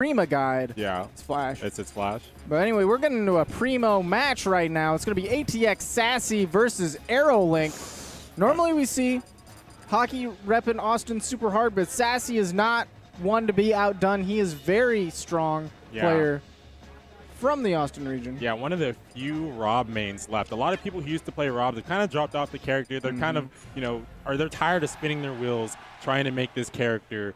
Prima guide. Yeah. It's Flash. It's Flash. But anyway, we're getting into a primo match right now. It's going to be ATX SaSSy versus AeroLink. Normally we see Hockey repping Austin super hard, but SaSSy is not one to be outdone. He is very strong player from the Austin region. Yeah, one of the few Rob mains left. A lot of people who used to play Rob, they kind of dropped off the character. They're kind of, you know, they're tired of spinning their wheels trying to make this character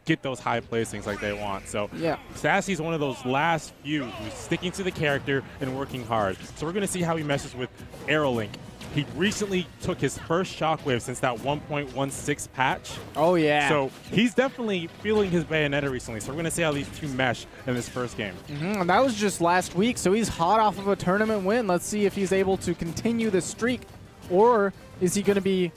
get those high placings like they want. So SaSSy is one of those last few who's sticking to the character and working hard. So we're going to see how he meshes with AeroLink. He recently took his first shockwave since that 1.16 patch. Oh, yeah. So he's definitely feeling his Bayonetta recently. So we're going to see how these two mesh in this first game. And that was just last week, so he's hot off of a tournament win. Let's see if he's able to continue the streak, or is he going to be...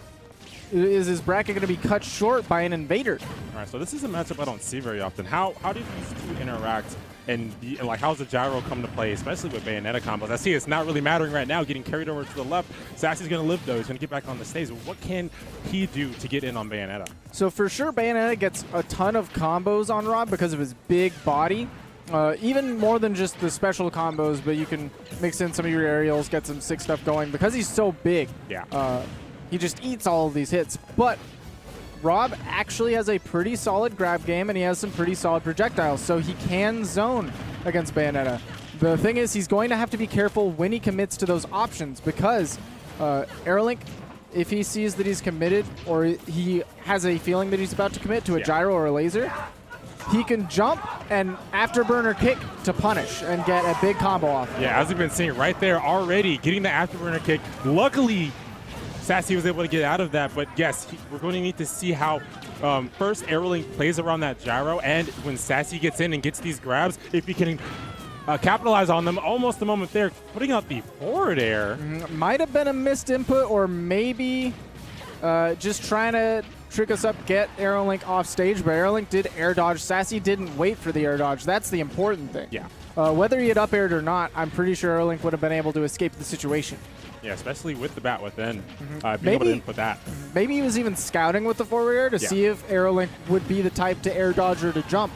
Is his bracket going to be cut short by an invader? All right, so this is a matchup I don't see very often. How do these two interact, and like how's the gyro come to play, especially with Bayonetta combos? I see it's not really mattering right now, getting carried over to the left. SaSSy's going to live though. He's going to get back on the stage. What can he do to get in on Bayonetta? So for sure, Bayonetta gets a ton of combos on Rob because of his big body. Even more than just the special combos, but you can mix in some of your aerials, get some sick stuff going. Because he's so big, he just eats all of these hits. But Rob actually has a pretty solid grab game, and he has some pretty solid projectiles, so he can zone against Bayonetta. The thing is, he's going to have to be careful when he commits to those options, because AeroLink, if he sees that he's committed, or he has a feeling that he's about to commit to a gyro or a laser, he can jump and afterburner kick to punish and get a big combo off. Yeah, as we've been seeing right there already, getting the afterburner kick. Luckily, SaSSy was able to get out of that, but yes, we're going to need to see how first AeroLink plays around that gyro, and when SaSSy gets in and gets these grabs, if he can capitalize on them almost the moment there, putting out the forward air. Might have been a missed input, or maybe just trying to trick us up, get AeroLink off stage, but AeroLink did air dodge. SaSSy didn't wait for the air dodge. That's the important thing. Yeah. Whether he had up aired or not, I'm pretty sure AeroLink would have been able to escape the situation. Yeah, especially with the bat within, being able to input that. Maybe he was even scouting with the forward air to see if AeroLink would be the type to air dodge or to jump.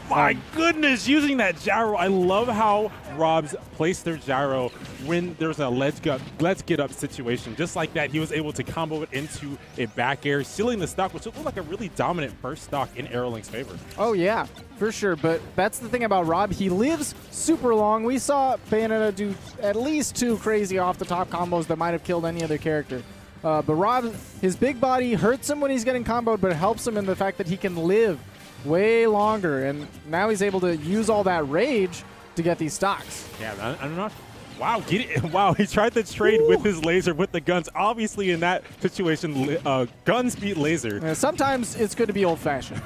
My goodness, using that gyro. I love how Rob's placed their gyro when there's a let's get up situation. Just like that, he was able to combo it into a back air, sealing the stock, which looked like a really dominant first stock in AeroLink's favor. Oh, yeah, for sure. But that's the thing about Rob. He lives super long. We saw Bayonetta do at least 2 crazy off-the-top combos that might have killed any other character. But Rob, his big body hurts him when he's getting comboed, but it helps him in the fact that he can live way longer, and now he's able to use all that rage to get these stocks. Yeah, I'm not. Wow, wow! He tried to trade with his laser with the guns. Obviously, in that situation, guns beat laser. Sometimes it's good to be old-fashioned.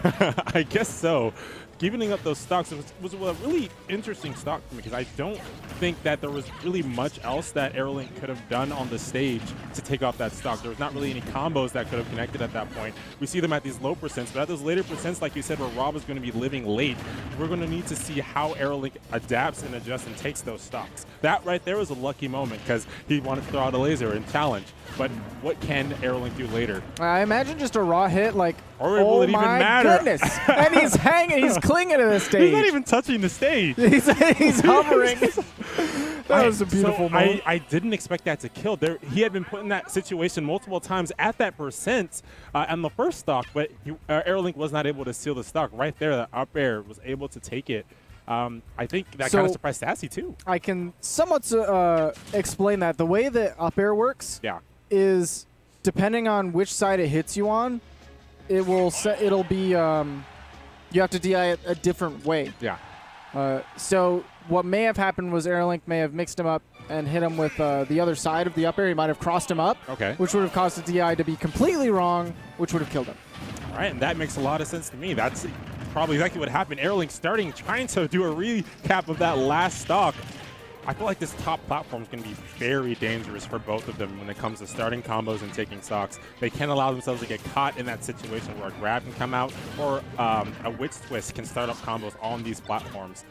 I guess so. Giving up those stocks was a really interesting stock for me, because I don't think that there was really much else that AeroLink could have done on the stage to take off that stock. There was not really any combos that could have connected at that point. We see them at these low percents, but at those later percents, like you said, where Rob is going to be living late, we're going to need to see how AeroLink adapts and adjusts and takes those stocks. That right there was a lucky moment, because he wanted to throw out a laser and challenge. But what can AeroLink do later? I imagine just a raw hit, like, or will it even matter? Goodness. And he's hanging, he's clinging to the stage. He's not even touching the stage. he's hovering. That was a beautiful moment. I didn't expect that to kill. He had been put in that situation multiple times at that percent on the first stock, but AeroLink was not able to seal the stock. Right there, the up air was able to take it. I think that kind of surprised SaSSy too. I can somewhat explain that. The way that up air works is, depending on which side it hits you on, it'll be you have to DI it a different way. Yeah. So what may have happened was AeroLink may have mixed him up and hit him with the other side of the up air. He might have crossed him up, which would have caused the DI to be completely wrong, which would have killed him. All right, and that makes a lot of sense to me. That's probably exactly what happened. AeroLink trying to do a recap of that last stock. I feel like this top platform is going to be very dangerous for both of them when it comes to starting combos and taking stocks. They can't allow themselves to get caught in that situation where a grab can come out, or a witch twist can start up combos on these platforms.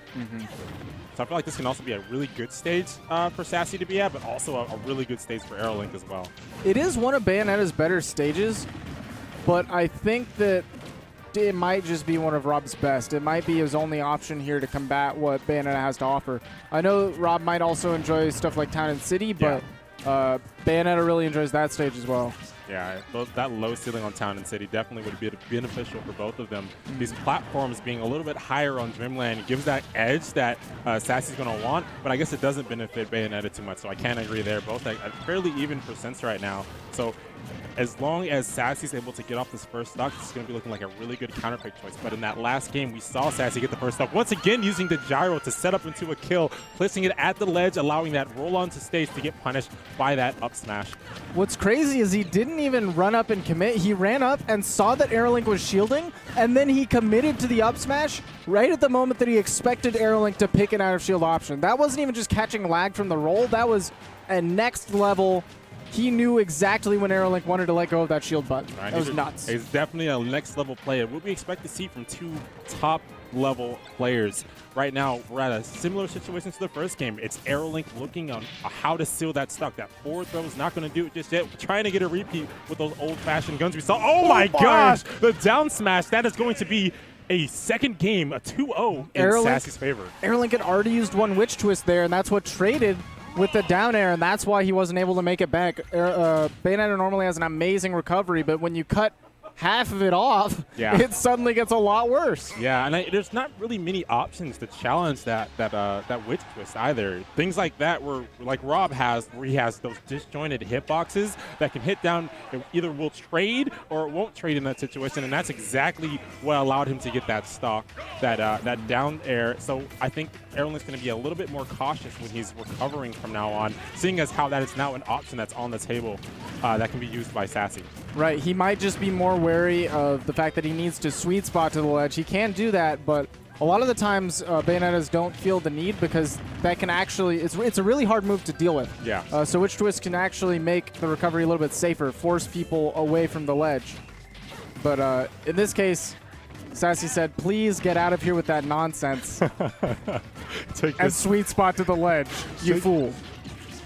So I feel like this can also be a really good stage for SaSSy to be at, but also a really good stage for AeroLink as well. It is one of Bayonetta's better stages, but I think that it might just be one of Rob's best. It might be his only option here to combat what Bayonetta has to offer. I know Rob might also enjoy stuff like Town and City, but Bayonetta really enjoys that stage as well. Yeah, that low ceiling on Town and City definitely would be beneficial for both of them. These platforms being a little bit higher on Dreamland gives that edge that SaSSy's going to want, but I guess it doesn't benefit Bayonetta too much, so I can't agree there. Both at fairly even percents right now. So as long as SaSSy's able to get off this first stock, it's going to be looking like a really good counterpick choice. But in that last game, we saw SaSSy get the first stock, once again using the gyro to set up into a kill, placing it at the ledge, allowing that roll onto stage to get punished by that up smash. What's crazy is he didn't even run up and commit. He ran up and saw that AeroLink was shielding, and then he committed to the up smash right at the moment that he expected AeroLink to pick an out of shield option. That wasn't even just catching lag from the roll. That was a next level. He knew exactly when AeroLink wanted to let go of that shield button. Right, that was nuts. He's definitely a next level player. What we expect to see from two top level players. Right now, we're at a similar situation to the first game. It's AeroLink looking on how to seal that stock. That forward throw is not going to do it just yet. Trying to get a repeat with those old-fashioned guns we saw. Oh my gosh! The down smash. That is going to be a second game, a 2-0 in SaSSy's favor. AeroLink had already used one Witch Twist there, and that's what traded with the down air, and that's why he wasn't able to make it back. Bayonetta normally has an amazing recovery, but when you cut half of it off, it suddenly gets a lot worse. Yeah, and there's not really many options to challenge that Witch Twist either. Things like that where, like Rob has, where he has those disjointed hitboxes that can hit down, it either will trade or it won't trade in that situation, and that's exactly what allowed him to get that stock, that down air. So I think AeroLink's going to be a little bit more cautious when he's recovering from now on, seeing as how that is now an option that's on the table that can be used by SaSSy. Right, he might just be more wary of the fact that he needs to sweet spot to the ledge. He can do that, but a lot of the times Bayonettas don't feel the need because that can actually, it's a really hard move to deal with. Yeah. So Witch Twist can actually make the recovery a little bit safer, force people away from the ledge. But in this case, SaSSy said, please get out of here with that nonsense. And sweet spot to the ledge, you fool.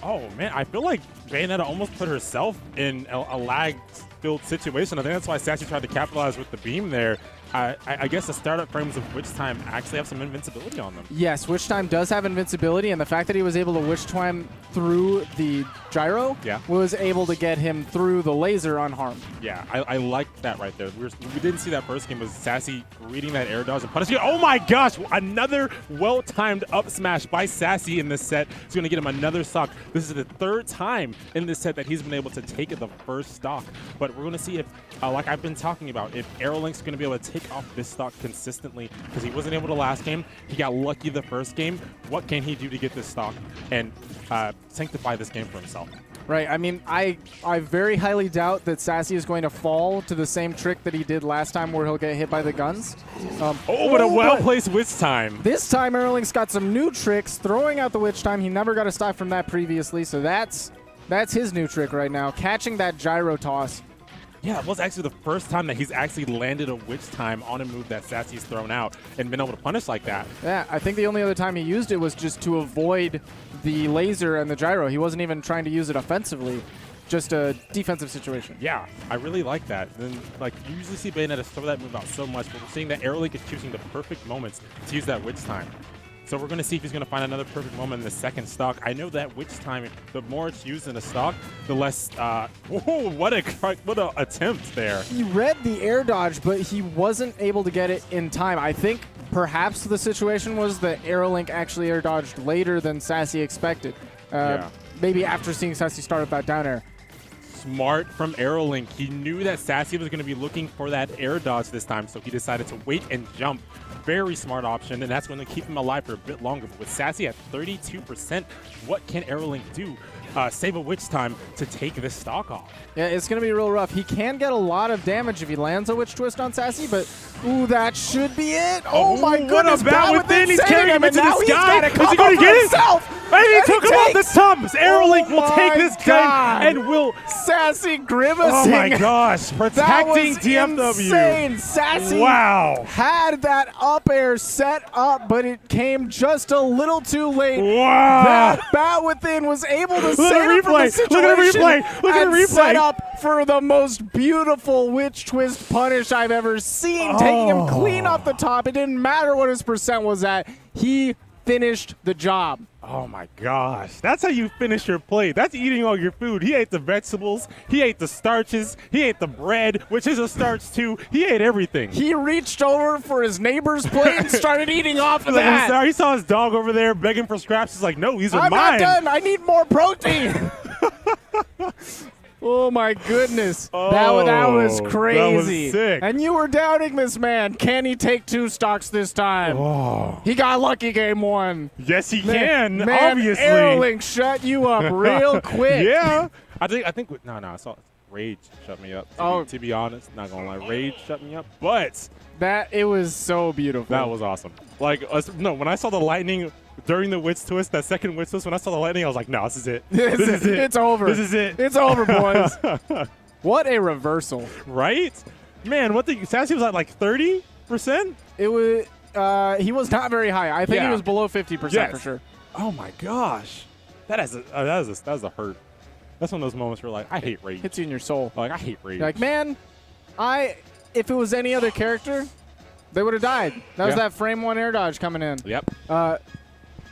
Oh, man, I feel like Bayonetta almost put herself in a lag-filled situation. I think that's why SaSSy tried to capitalize with the beam there. I guess the startup frames of Witch Time actually have some invincibility on them. Yes, Witch Time does have invincibility, and the fact that he was able to Witch Time through the gyro was able to get him through the laser unharmed. Yeah, I like that right there. We didn't see that first game. Was SaSSy reading that air dodge and punishing it. Oh my gosh, another well-timed up smash by SaSSy in this set. It's going to get him another stock. This is the third time in this set that he's been able to take the first stock. But we're going to see if, like I've been talking about, if AeroLink's going to be able to take off this stock consistently, because he wasn't able to last game. He got lucky the first game. What can he do to get this stock and sanctify this game for himself? Right. I mean, I very highly doubt that SaSSy is going to fall to the same trick that he did last time where he'll get hit by the guns. But a well-placed Witch Time. This time, AeroLink's got some new tricks, throwing out the Witch Time. He never got a stock from that previously, so that's his new trick right now, catching that gyro toss. Yeah, it was actually the first time that he's actually landed a Witch Time on a move that SaSSy's thrown out and been able to punish like that. Yeah, I think the only other time he used it was just to avoid the laser and the gyro. He wasn't even trying to use it offensively, just a defensive situation. Yeah, I really like that. And like, you usually see Bayonetta throw that move out so much, but we're seeing that AeroLink is choosing the perfect moments to use that Witch Time. So we're going to see if he's going to find another perfect moment in the second stock. I know that Witch Time, the more it's used in a stock, the less... whoa, what a attempt there. He read the air dodge, but he wasn't able to get it in time. I think perhaps the situation was that AeroLink actually air dodged later than SaSSy expected. Maybe after seeing SaSSy start up that down air. Smart from AeroLink. He knew that SaSSy was going to be looking for that air dodge this time, so he decided to wait and jump. Very smart option, and that's going to keep him alive for a bit longer. But with SaSSy at 32%, what can AeroLink do? Save a Witch Time to take this stock off. Yeah, it's going to be real rough. He can get a lot of damage if he lands a Witch Twist on SaSSy, but ooh, that should be it. Oh my goodness, what a bat within. He's carrying him into the sky. Is he going to get it? And he took him off the top. AeroLink will take this God. game and will. SaSSy grimacing. Oh my gosh! That Protecting was DFW. insane. SaSSy Wow. had that up air set up, but it came just a little too late. Wow. That Bat Within was able to Look save at it from the the situation. replay. Look at the replay. Look at the and set replay. up for the most beautiful witch twist punish I've ever seen, taking him clean off the top. It didn't matter what his percent was at. He finished the job. Oh my gosh. That's how you finish your plate. That's eating all your food. He ate the vegetables. He ate the starches. He ate the bread, which is a starch too. He ate everything. He reached over for his neighbor's plate and started eating off of that. He saw his dog over there begging for scraps. He's like, no, these are I'm mine. not done. I need more protein. Oh my goodness. That was crazy. That was sick. And you were doubting this man. Can he take 2 stocks this time? Oh. He got lucky game 1. Yes, he can. Man, Obviously. AeroLink shut you up real quick. Yeah. I think. No. I saw Rage shut me up. Oh. To be honest, not gonna lie, Rage shut me up. But It was so beautiful. that was awesome. Like, no, when I saw the lightning during the witch twist, that second witch twist, when I saw the lightning, I was like, no, this is it. This is it. It's over. This is it. It's over, boys. What a reversal. Right? Man, what the SaSSy was at like 30%? It was. He was not very high. I think he Yeah. was below 50% Yes. for sure. Oh my gosh. That is a hurt. That's one of those moments where like I hate Rage. Hits you in your soul. Like I hate Rage. You're like, man, if it was any other character, they would have died. That was Yeah. that frame 1 air dodge coming in. Yep. Uh,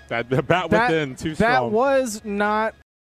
The Bat Within too strong. That was not